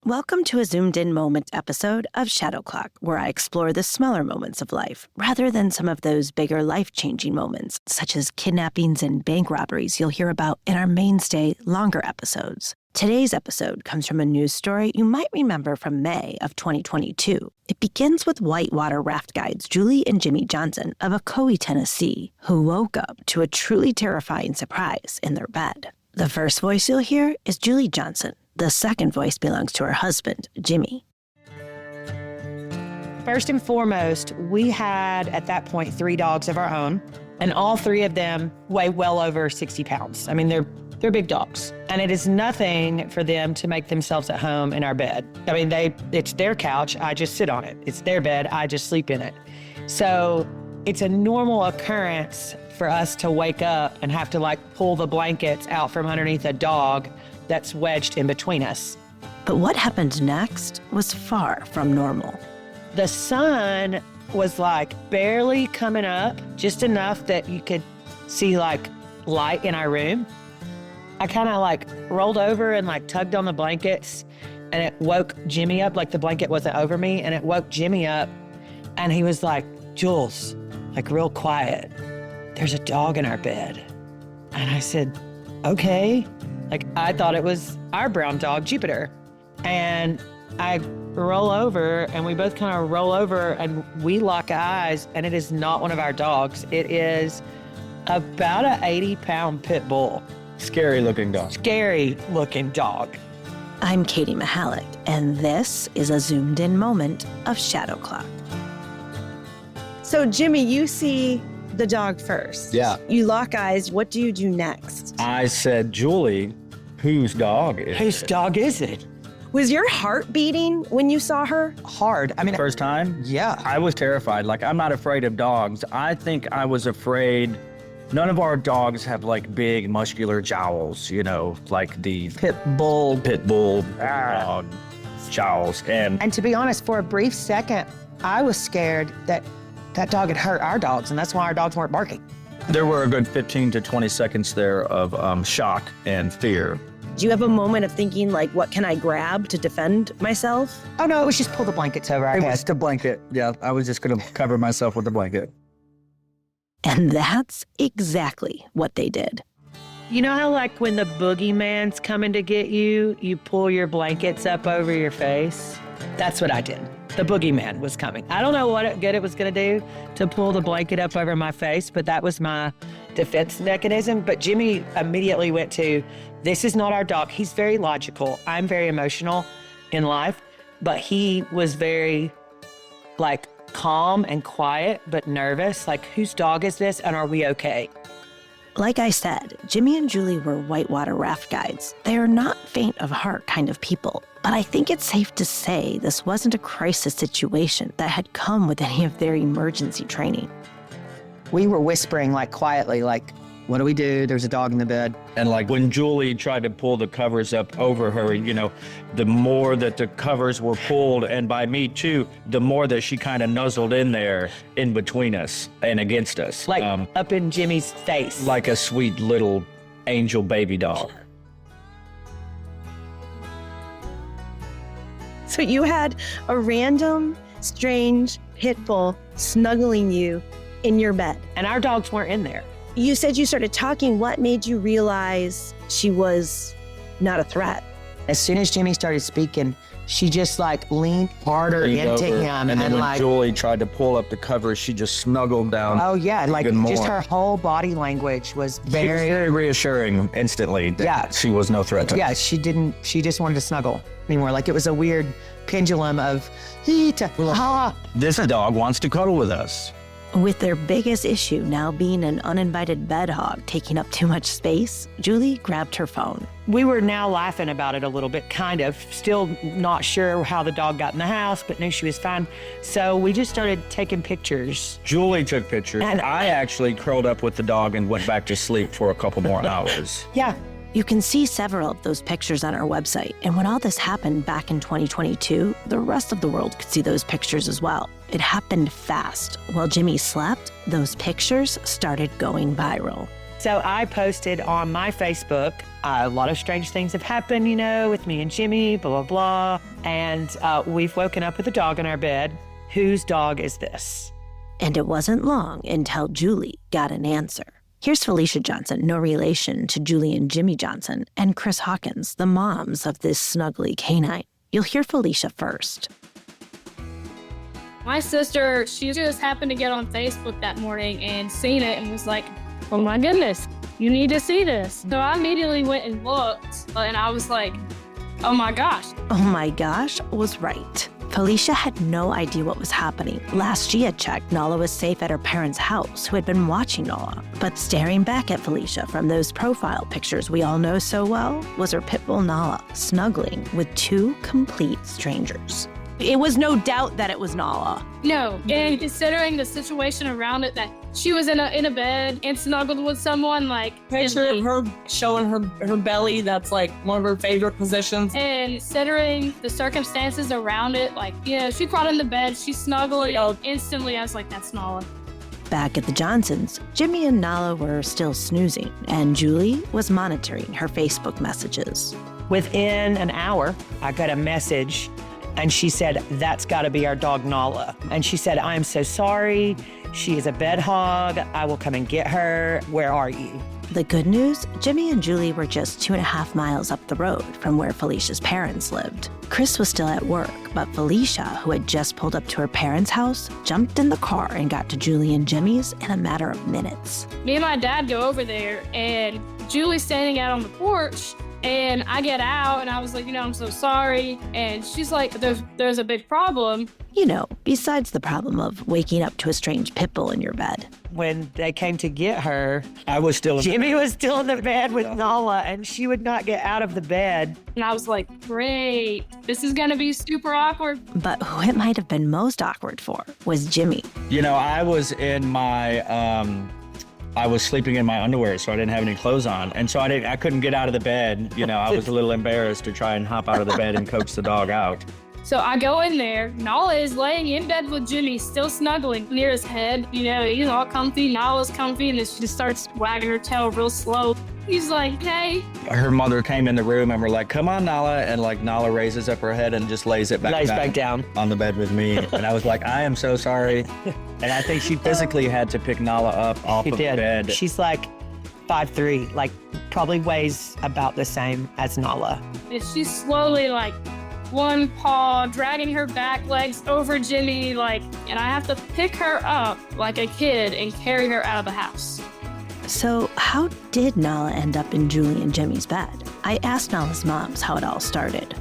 Welcome to a zoomed-in moment episode of Shadow Clock, where I explore the smaller moments of life, rather than some of those bigger life-changing moments, such as kidnappings and bank robberies you'll hear about in our mainstay, longer episodes. Today's episode comes from a news story you might remember from May of 2022. It begins with whitewater raft guides Julie and Jimmy Johnson of Ocoee, Tennessee, who woke up to a truly terrifying surprise in their bed. The first voice you'll hear is Julie Johnson. The second voice belongs to her husband, Jimmy. First and foremost, we had at that point 3 dogs of our own, and all 3 of them weigh well over 60 pounds. I mean, they're big dogs, and it is nothing for them to make themselves at home in our bed. I mean, it's their couch, I just sit on it. It's their bed, I just sleep in it. So it's a normal occurrence for us to wake up and have to pull the blankets out from underneath a dog that's wedged in between us. But what happened next was far from normal. The sun was barely coming up, just enough that you could see light in our room. I kind of rolled over and tugged on the blankets, and it woke Jimmy up. The blanket wasn't over me, and it woke Jimmy up, and he was like, "Jules," real quiet, "there's a dog in our bed." And I said, "Okay." I thought it was our brown dog, Jupiter. And I roll over, and we both kind of roll over, and we lock eyes, and it is not one of our dogs. It is about an 80-pound pit bull. Scary looking dog. Scary looking dog. I'm Katie Mahalik, and this is a zoomed-in moment of Shadow Clock. So, Jimmy, you see the dog first. Yeah. You lock eyes. What do you do next? I said, "Julie, whose dog is Whose it?" dog is it? Was your heart beating when you saw her? Hard. I mean, First time? yeah. I was terrified. I'm not afraid of dogs. I think I was afraid. None of our dogs have big muscular jowls, the Pit bull. pit bull dog jowls. And to be honest, for a brief second, I was scared that dog had hurt our dogs, and that's why our dogs weren't barking. There were a good 15 to 20 seconds there of shock and fear. Do you have a moment of thinking, what can I grab to defend myself? Oh no, it was just pull the blankets over our It head. was the blanket. Yeah, I was just going to cover myself with the blanket. And that's exactly what they did. You know how when the boogeyman's coming to get you, you pull your blankets up over your face? That's what I did. The boogeyman was coming. I don't know what good it was going to do to pull the blanket up over my face, but that was my defense mechanism. But Jimmy immediately went to, this is not our dog. He's very logical. I'm very emotional in life, but he was very calm and quiet, but nervous. Whose dog is this, and are we okay? Like I said, Jimmy and Julie were whitewater raft guides. They are not faint of heart kind of people, but I think it's safe to say this wasn't a crisis situation that had come with any of their emergency training. We were whispering quietly, what do we do? There's a dog in the bed. And when Julie tried to pull the covers up over her, the more that the covers were pulled, and by me too, the more that she kind of nuzzled in there in between us and against us. Up in Jimmy's face. Like a sweet little angel baby dog. So you had a random, strange pit bull snuggling you in your bed. And our dogs weren't in there. You said you started talking. What made you realize she was not a threat? As soon as Jimmy started speaking, she just leaned harder Leaned into over, him. and then when Julie tried to pull up the covers, she just snuggled down. Oh yeah, even more. just her whole body language was She was very, very reassuring instantly that Yeah. she was no threat to yeah, she just wanted to snuggle anymore. It was a weird pendulum of he to ha. This dog wants to cuddle with us. With their biggest issue now being an uninvited bed hog taking up too much space, Julie grabbed her phone. We were now laughing about it a little bit, kind of. Still not sure how the dog got in the house, but knew she was fine. So we just started taking pictures. Julie took pictures. And I actually curled up with the dog and went back to sleep for a couple more hours. Yeah. You can see several of those pictures on our website, and when all this happened back in 2022, the rest of the world could see those pictures as well. It happened fast. While Jimmy slept, those pictures started going viral. So I posted on my Facebook, a lot of strange things have happened, you know, with me and Jimmy, blah, blah, blah. And we've woken up with a dog in our bed. Whose dog is this? And it wasn't long until Julie got an answer. Here's Felicia Johnson, no relation to Julie and Jimmy Johnson, and Chris Hawkins, the moms of this snuggly canine. You'll hear Felicia first. My sister, she just happened to get on Facebook that morning and seen it and was like, oh my goodness, you need to see this. So I immediately went and looked and I was like, oh my gosh. Oh my gosh was right. Felicia had no idea what was happening. Last she had checked, Nala was safe at her parents' house, who had been watching Nala. But staring back at Felicia from those profile pictures we all know so well was her pit bull Nala snuggling with two complete strangers. It was no doubt that it was Nala. No, and considering the situation around it, that she was in a bed and snuggled with someone, like Picture of her showing her belly. That's like one of her favorite positions. and considering the circumstances around it, like, she brought in the bed, she snuggled, instantly I was like, that's Nala. Back at the Johnsons, Jimmy and Nala were still snoozing, and Julie was monitoring her Facebook messages. Within an hour, I got a message and she said, that's got to be our dog Nala. And she said, I am so sorry. She is a bed hog. I will come and get her. Where are you? The good news, Jimmy and Julie were just 2.5 miles up the road from where Felicia's parents lived. Chris was still at work, but Felicia, who had just pulled up to her parents' house, jumped in the car and got to Julie and Jimmy's in a matter of minutes. Me and my dad go over there, and Julie's standing out on the porch, and I get out, and I was like, I'm so sorry. And she's like, there's a big problem. You know, besides the problem of waking up to a strange pit bull in your bed. When they came to get her, I was still Jimmy was still in the bed with Nala, and she would not get out of the bed. And I was like, great, this is gonna be super awkward. But who it might have been most awkward for was Jimmy. I was in my, I was sleeping in my underwear, so I didn't have any clothes on. And so I couldn't get out of the bed. I was a little embarrassed to try and hop out of the bed and coax the dog out. So I go in there, Nala is laying in bed with Jimmy, still snuggling near his head. He's all comfy, Nala's comfy, and then she just starts wagging her tail real slow. He's like, hey. Her mother came in the room and we're like, come on, Nala. And Nala raises up her head and just lays back down on the bed with me. And I was like, I am so sorry. And I think she physically had to pick Nala up off She of did. the bed. She's like 5'3", probably weighs about the same as Nala. And she's slowly, one paw dragging her back legs over Jimmy, and I have to pick her up like a kid and carry her out of the house. So how did Nala end up in Julie and Jimmy's bed? I asked Nala's moms how it all started.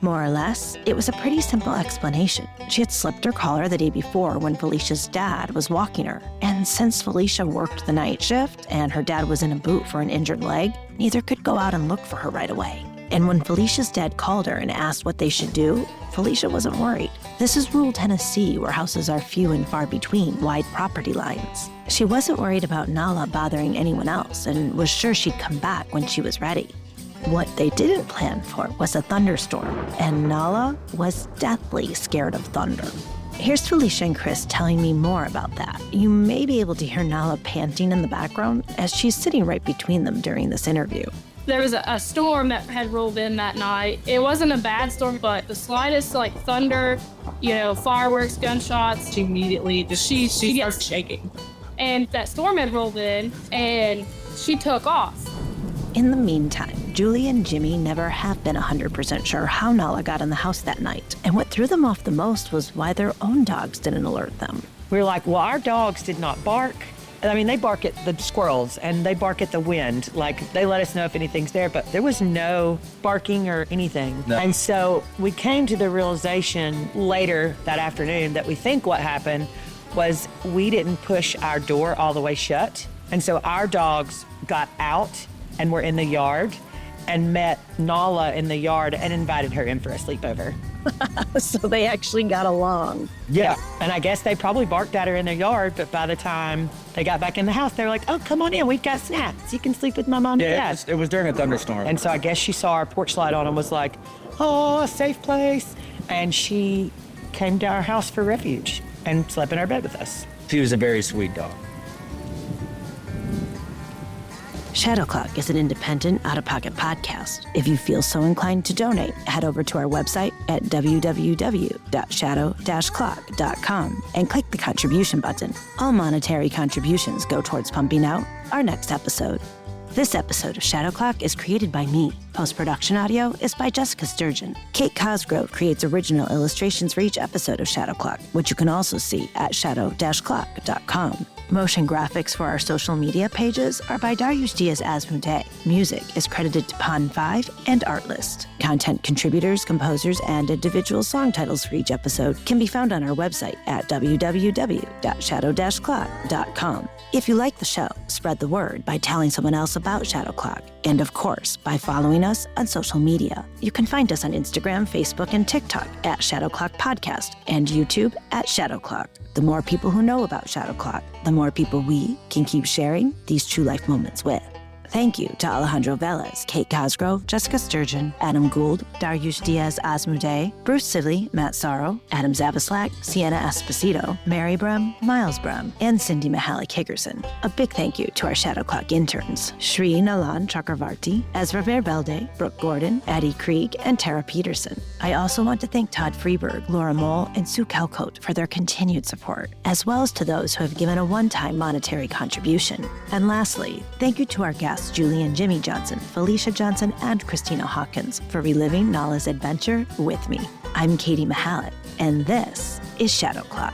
More or less, it was a pretty simple explanation. She had slipped her collar the day before when Felicia's dad was walking her. And since Felicia worked the night shift and her dad was in a boot for an injured leg, neither could go out and look for her right away. And when Felicia's dad called her and asked what they should do, Felicia wasn't worried. This is rural Tennessee, where houses are few and far between wide property lines. She wasn't worried about Nala bothering anyone else and was sure she'd come back when she was ready. What they didn't plan for was a thunderstorm, and Nala was deathly scared of thunder. Here's Felicia and Chris telling me more about that. You may be able to hear Nala panting in the background as she's sitting right between them during this interview. There was a storm that had rolled in that night. It wasn't a bad storm, but the slightest thunder, fireworks, gunshots. She immediately she starts shaking. And that storm had rolled in, and she took off. In the meantime, Julie and Jimmy never have been 100% sure how Nala got in the house that night. And what threw them off the most was why their own dogs didn't alert them. We were like, well, our dogs did not bark. They bark at the squirrels and they bark at the wind. They let us know if anything's there, but there was no barking or anything. No. And so we came to the realization later that afternoon that we think what happened was we didn't push our door all the way shut. And so our dogs got out and were in the yard and met Nala in the yard and invited her in for a sleepover. So they actually got along. Yeah. And I guess they probably barked at her in their yard, but by the time they got back in the house, they were like, oh, come on in, we've got snacks. You can sleep with my mom and dad. It was during a thunderstorm. And so I guess she saw our porch light on and was like, oh, a safe place. And she came to our house for refuge and slept in our bed with us. He was a very sweet dog. Shadow Clock is an independent, out-of-pocket podcast. If you feel so inclined to donate, head over to our website at www.shadow-clock.com and click the contribution button. All monetary contributions go towards pumping out our next episode. This episode of Shadow Clock is created by me. Post-production audio is by Jessica Sturgeon. Kate Cosgrove creates original illustrations for each episode of Shadow Clock, which you can also see at shadow-clock.com. Motion graphics for our social media pages are by Darius Diaz-Asmodee. Music is credited to Pond5 and Artlist. Content contributors, composers, and individual song titles for each episode can be found on our website at www.shadow-clock.com. If you like the show, spread the word by telling someone else about Shadow Clock, and of course, by following us on social media. You can find us on Instagram, Facebook, and TikTok at Shadow Clock Podcast, and YouTube at Shadow Clock. The more people who know about Shadow Clock, the more people we can keep sharing these true life moments with. Thank you to Alejandro Velez, Kate Cosgrove, Jessica Sturgeon, Adam Gould, Darius Diaz-Asmodee, Bruce Sidley, Matt Sorrow, Adam Zavislak, Sienna Esposito, Mary Brum, Miles Brum, and Cindy Mahalik-Higgerson. A big thank you to our Shadow Clock interns, Shri Nalan Chakravarti, Ezra Verbelde, Brooke Gordon, Addie Krieg, and Tara Peterson. I also want to thank Todd Freeberg, Laura Mole, and Sue Calcote for their continued support, as well as to those who have given a one-time monetary contribution. And lastly, thank you to our guests, Julie and Jimmy Johnson, Felicia Johnson, and Christina Hawkins for reliving Nala's adventure with me. I'm Katie Mahalat, and this is Shadow Clock.